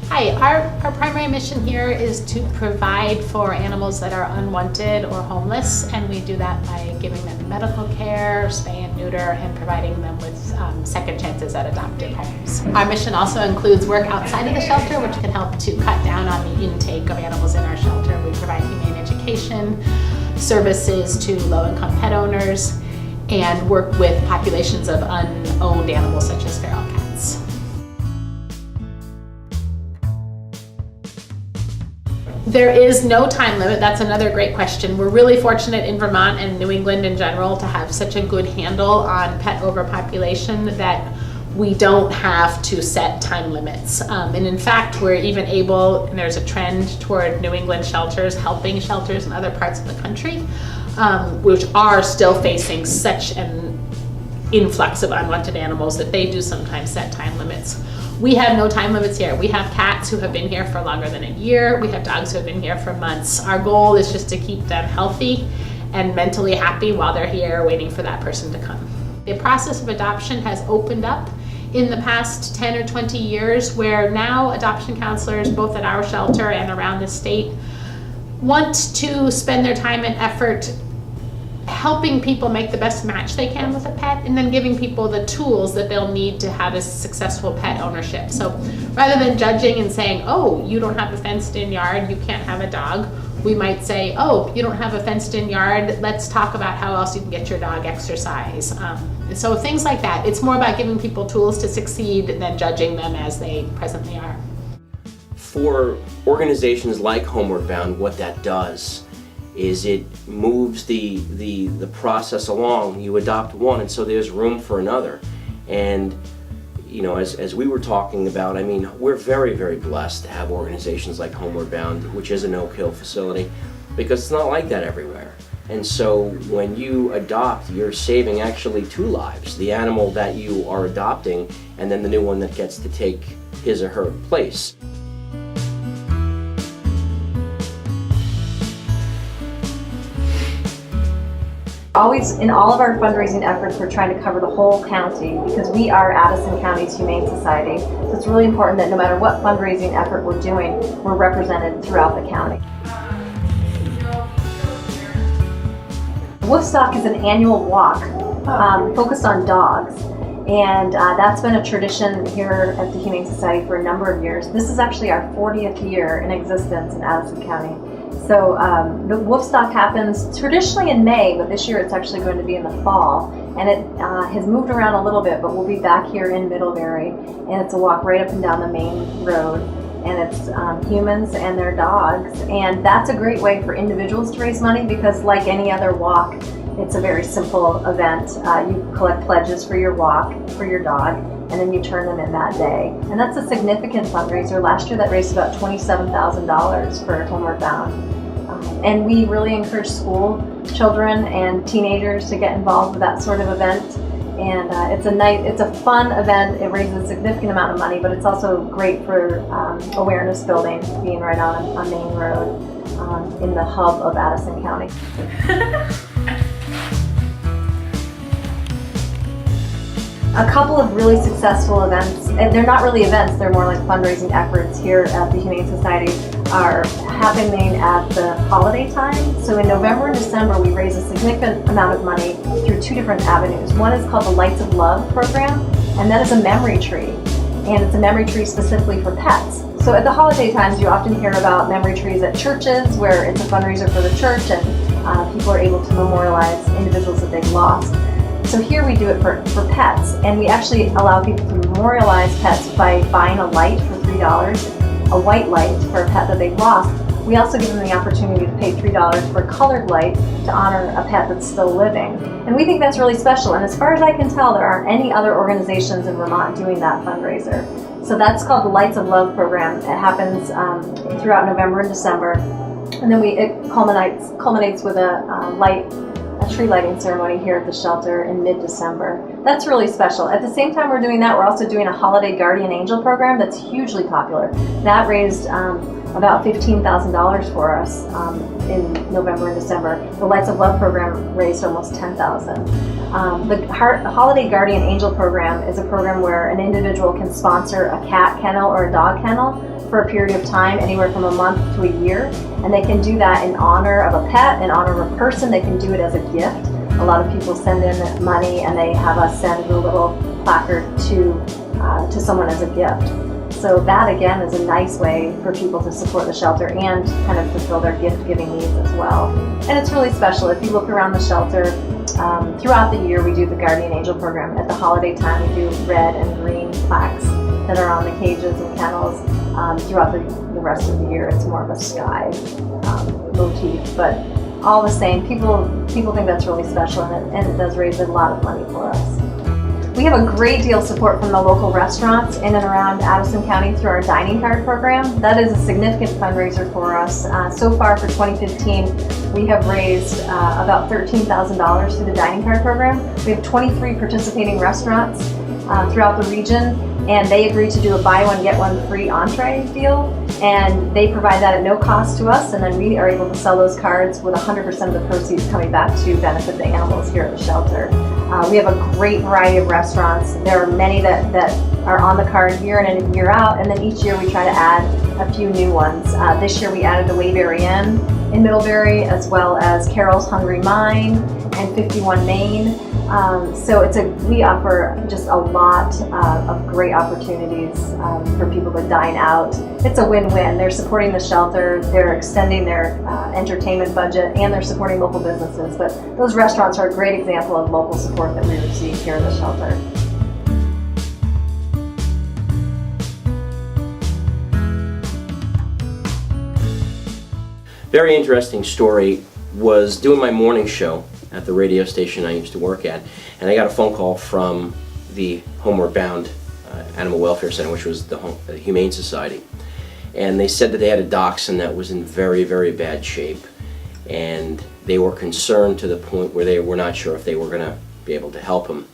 Hi, our primary mission here is to provide for animals that are unwanted or homeless, and we do that by giving them medical care, spay and neuter, and providing them with second chances at adoptive homes. Our mission also includes work outside of the shelter, which can help to cut down on the intake of animals in our shelter. We provide humane education, services to low-income pet owners, and work with populations of unowned animals such as feral cats. There is no time limit. That's another great question. We're really fortunate in Vermont and New England in general to have such a good handle on pet overpopulation that we don't have to set time limits. And in fact, we're even able, and there's a trend toward New England shelters helping shelters in other parts of the country, which are still facing such an influx of unwanted animals that they do sometimes set time limits. We have no time limits here. We have cats who have been here for longer than a year. We have dogs who have been here for months. Our goal is just to keep them healthy and mentally happy while they're here waiting for that person to come. The process of adoption has opened up in the past 10 or 20 years, where now adoption counselors, both at our shelter and around the state, want to spend their time and effort helping people make the best match they can with a pet, and then giving people the tools that they'll need to have a successful pet ownership. So rather than judging and saying, oh, you don't have a fenced-in yard, you can't have a dog, we might say, oh, you don't have a fenced-in yard, let's talk about how else you can get your dog exercise. So things like that. It's more about giving people tools to succeed than judging them as they presently are. For organizations like Homeward Bound, what that does is it moves the process along. You adopt one, and so there's room for another. And you know, as we were talking about, I mean, we're very, very blessed to have organizations like Homeward Bound, which is a no-kill facility, because it's not like that everywhere. And so when you adopt, you're saving actually 2 lives, the animal that you are adopting, and then the new one that gets to take his or her place. Always, in all of our fundraising efforts, we're trying to cover the whole county because we are Addison County's Humane Society. So it's really important that no matter what fundraising effort we're doing, we're represented throughout the county. Woodstock is an annual walk focused on dogs. And that's been a tradition here at the Humane Society for a number of years. This is actually our 40th year in existence in Addison County. So the Woofstock happens traditionally in May, but this year it's actually going to be in the fall. And it has moved around a little bit, but we'll be back here in Middlebury. And it's a walk right up and down the main road. And it's humans and their dogs. And that's a great way for individuals to raise money because, like any other walk, it's a very simple event. You collect pledges for your walk, for your dog, and then you turn them in that day. And that's a significant fundraiser. Last year that raised about $27,000 for Homeward Bound. And we really encourage school children and teenagers to get involved with that sort of event. And it's a fun event. It raises a significant amount of money, but it's also great for awareness building, being right on Main Road in the hub of Addison County. A couple of really successful events, and they're not really events, they're more like fundraising efforts here at the Humane Society, are happening at the holiday time. So in November and December, we raise a significant amount of money through 2 different avenues. One is called the Lights of Love program, and that is a memory tree. And it's a memory tree specifically for pets. So at the holiday times, you often hear about memory trees at churches where it's a fundraiser for the church and people are able to memorialize individuals that they've lost. So here we do it for pets, and we actually allow people to memorialize pets by buying a light for $3, a white light for a pet that they've lost, We also give them the opportunity to pay $3 for colored light to honor a pet that's still living. And we think that's really special. And as far as I can tell, there aren't any other organizations in Vermont doing that fundraiser. So that's called the Lights of Love program. It happens throughout November and December. And then it culminates with a tree lighting ceremony here at the shelter in mid-December. That's really special. At the same time we're doing that, we're also doing a holiday guardian angel program that's hugely popular. That raised about $15,000 for us in November and December. The Lights of Love program raised almost $10,000. The Holiday Guardian Angel program is a program where an individual can sponsor a cat kennel or a dog kennel for a period of time, anywhere from a month to a year. And they can do that in honor of a pet, in honor of a person. They can do it as a gift. A lot of people send in money and they have us send a little placard to someone as a gift. So that again is a nice way for people to support the shelter and kind of fulfill their gift-giving needs as well. And it's really special. If you look around the shelter, throughout the year we do the Guardian Angel program. At the holiday time we do red and green plaques that are on the cages and kennels. Throughout the rest of the year it's more of a sky motif, but all the same, people think that's really special, and it does raise a lot of money for us. We have a great deal of support from the local restaurants in and around Addison County through our dining card program. That is a significant fundraiser for us. So far for 2015, we have raised about $13,000 through the dining card program. We have 23 participating restaurants throughout the region, and they agreed to do a buy one get one free entree deal, and they provide that at no cost to us, and then we are able to sell those cards with 100% of the proceeds coming back to benefit the animals here at the shelter. We have a great variety of restaurants. There are many that are on the card year in and year out, and then each year we try to add a few new ones. This year we added the Baily Ryan in Middlebury, as well as Carol's Hungry Mind and 51 Main. So we offer just a lot of great opportunities for people to dine out. It's a win-win. They're supporting the shelter, they're extending their entertainment budget, and they're supporting local businesses. But those restaurants are a great example of local support that we receive here in the shelter. Very interesting story. Was doing my morning show at the radio station I used to work at, and I got a phone call from the Homeward Bound Animal Welfare Center, which was the Humane Society, and they said that they had a dachshund that was in very, very bad shape, and they were concerned to the point where they were not sure if they were going to be able to help him.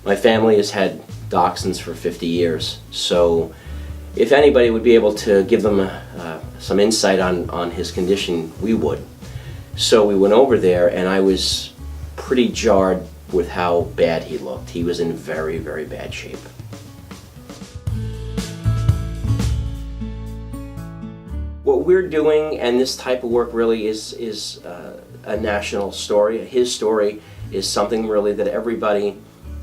My family has had dachshunds for 50 years, so if anybody would be able to give them some insight on his condition, we would. So we went over there, and I was pretty jarred with how bad he looked. He was in very, very bad shape. What we're doing, and this type of work really is a national story. His story is something really that everybody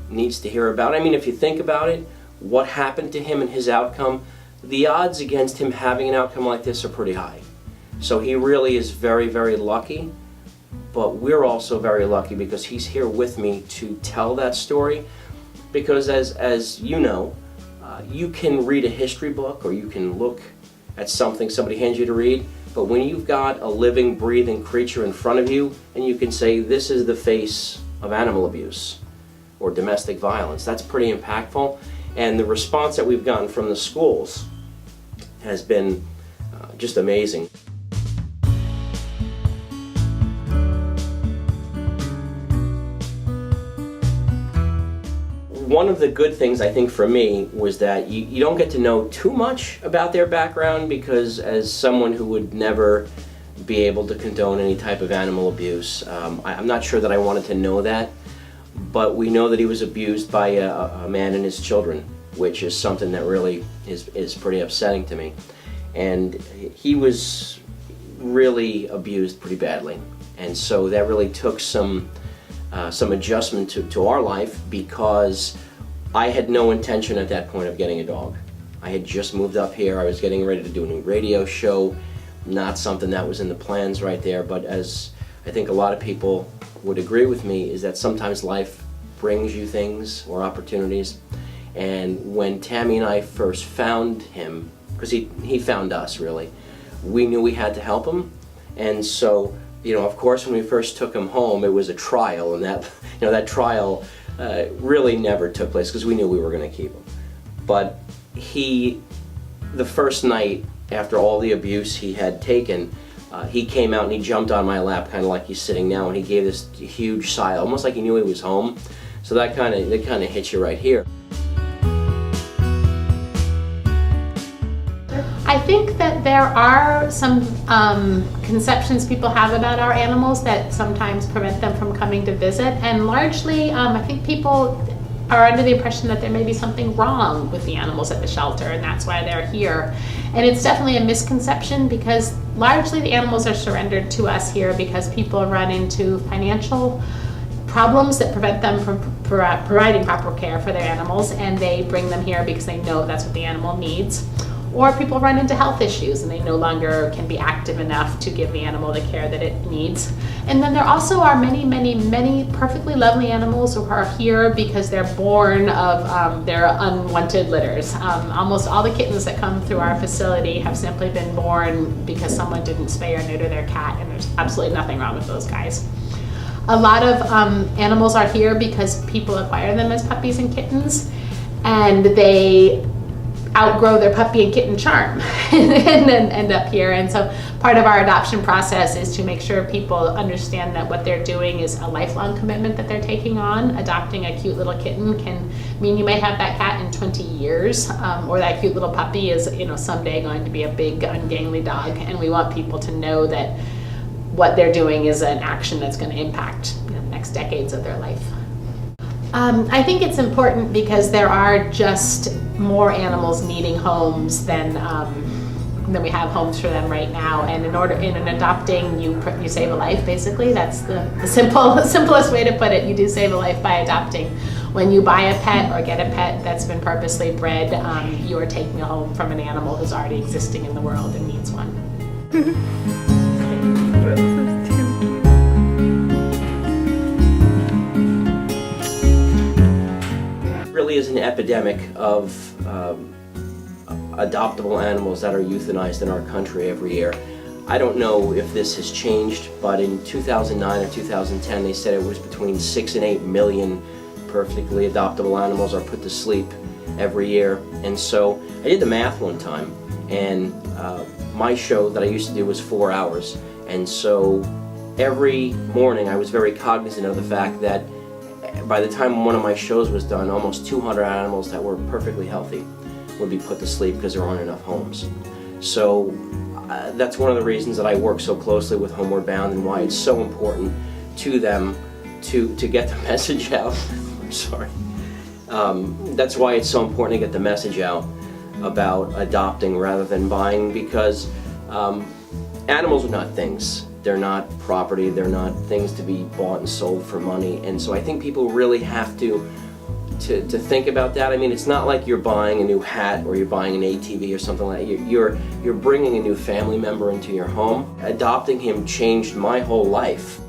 needs to hear about. I mean, if you think about it, what happened to him and his outcome, the odds against him having an outcome like this are pretty high. So he really is very, very lucky, but we're also very lucky because he's here with me to tell that story. Because as you know, you can read a history book or you can look at something somebody hands you to read, but when you've got a living, breathing creature in front of you and you can say, this is the face of animal abuse or domestic violence, that's pretty impactful. And the response that we've gotten from the schools has been just amazing. One of the good things I think for me was that you don't get to know too much about their background, because as someone who would never be able to condone any type of animal abuse, I'm not sure that I wanted to know that, but we know that he was abused by a man and his children, which is something that really is pretty upsetting to me. And he was really abused pretty badly, and so that really took some adjustment to our life, because I had no intention at that point of getting a dog. I had just moved up here, I was getting ready to do a new radio show, not something that was in the plans right there, but as I think a lot of people would agree with me, is that sometimes life brings you things or opportunities. And when Tammy and I first found him, because he found us really, we knew we had to help him. And so, of course, when we first took him home, it was a trial, and that trial really never took place because we knew we were going to keep him. But the first night after all the abuse he had taken, he came out and he jumped on my lap, kind of like he's sitting now, and he gave this huge sigh, almost like he knew he was home. So that kind of hits you right here. I think that there are some conceptions people have about our animals that sometimes prevent them from coming to visit, and largely I think people are under the impression that there may be something wrong with the animals at the shelter, and that's why they're here. And it's definitely a misconception, because largely the animals are surrendered to us here because people run into financial problems that prevent them from providing proper care for their animals, and they bring them here because they know that's what the animal needs. Or people run into health issues and they no longer can be active enough to give the animal the care that it needs. And then there also are many, many, many perfectly lovely animals who are here because they're born of their unwanted litters. Almost all the kittens that come through our facility have simply been born because someone didn't spay or neuter their cat, and there's absolutely nothing wrong with those guys. A lot of animals are here because people acquire them as puppies and kittens, and they outgrow their puppy and kitten charm and then end up here. And so part of our adoption process is to make sure people understand that what they're doing is a lifelong commitment that they're taking on. Adopting a cute little kitten can mean you may have that cat in 20 years, or that cute little puppy is someday going to be a big ungainly dog, and we want people to know that what they're doing is an action that's going to impact the next decades of their life. I think it's important because there are just more animals needing homes than we have homes for them right now. And in adopting, you save a life. Basically, that's the simplest way to put it. You do save a life by adopting. When you buy a pet or get a pet that's been purposely bred, you are taking a home from an animal who's already existing in the world and needs one. Really is an epidemic of adoptable animals that are euthanized in our country every year. I don't know if this has changed, but in 2009 or 2010 they said it was between 6 and 8 million perfectly adoptable animals are put to sleep every year. And so I did the math one time, and my show that I used to do was 4 hours, and so every morning I was very cognizant of the fact that by the time one of my shows was done, almost 200 animals that were perfectly healthy would be put to sleep because there aren't enough homes. So that's one of the reasons that I work so closely with Homeward Bound, and why it's so important to them to get the message out. I'm sorry. That's why it's so important to get the message out about adopting rather than buying, because animals are not things. They're not property, they're not things to be bought and sold for money. And so I think people really have to think about that. I mean, it's not like you're buying a new hat or you're buying an ATV or something like that. You're bringing a new family member into your home. Adopting him changed my whole life.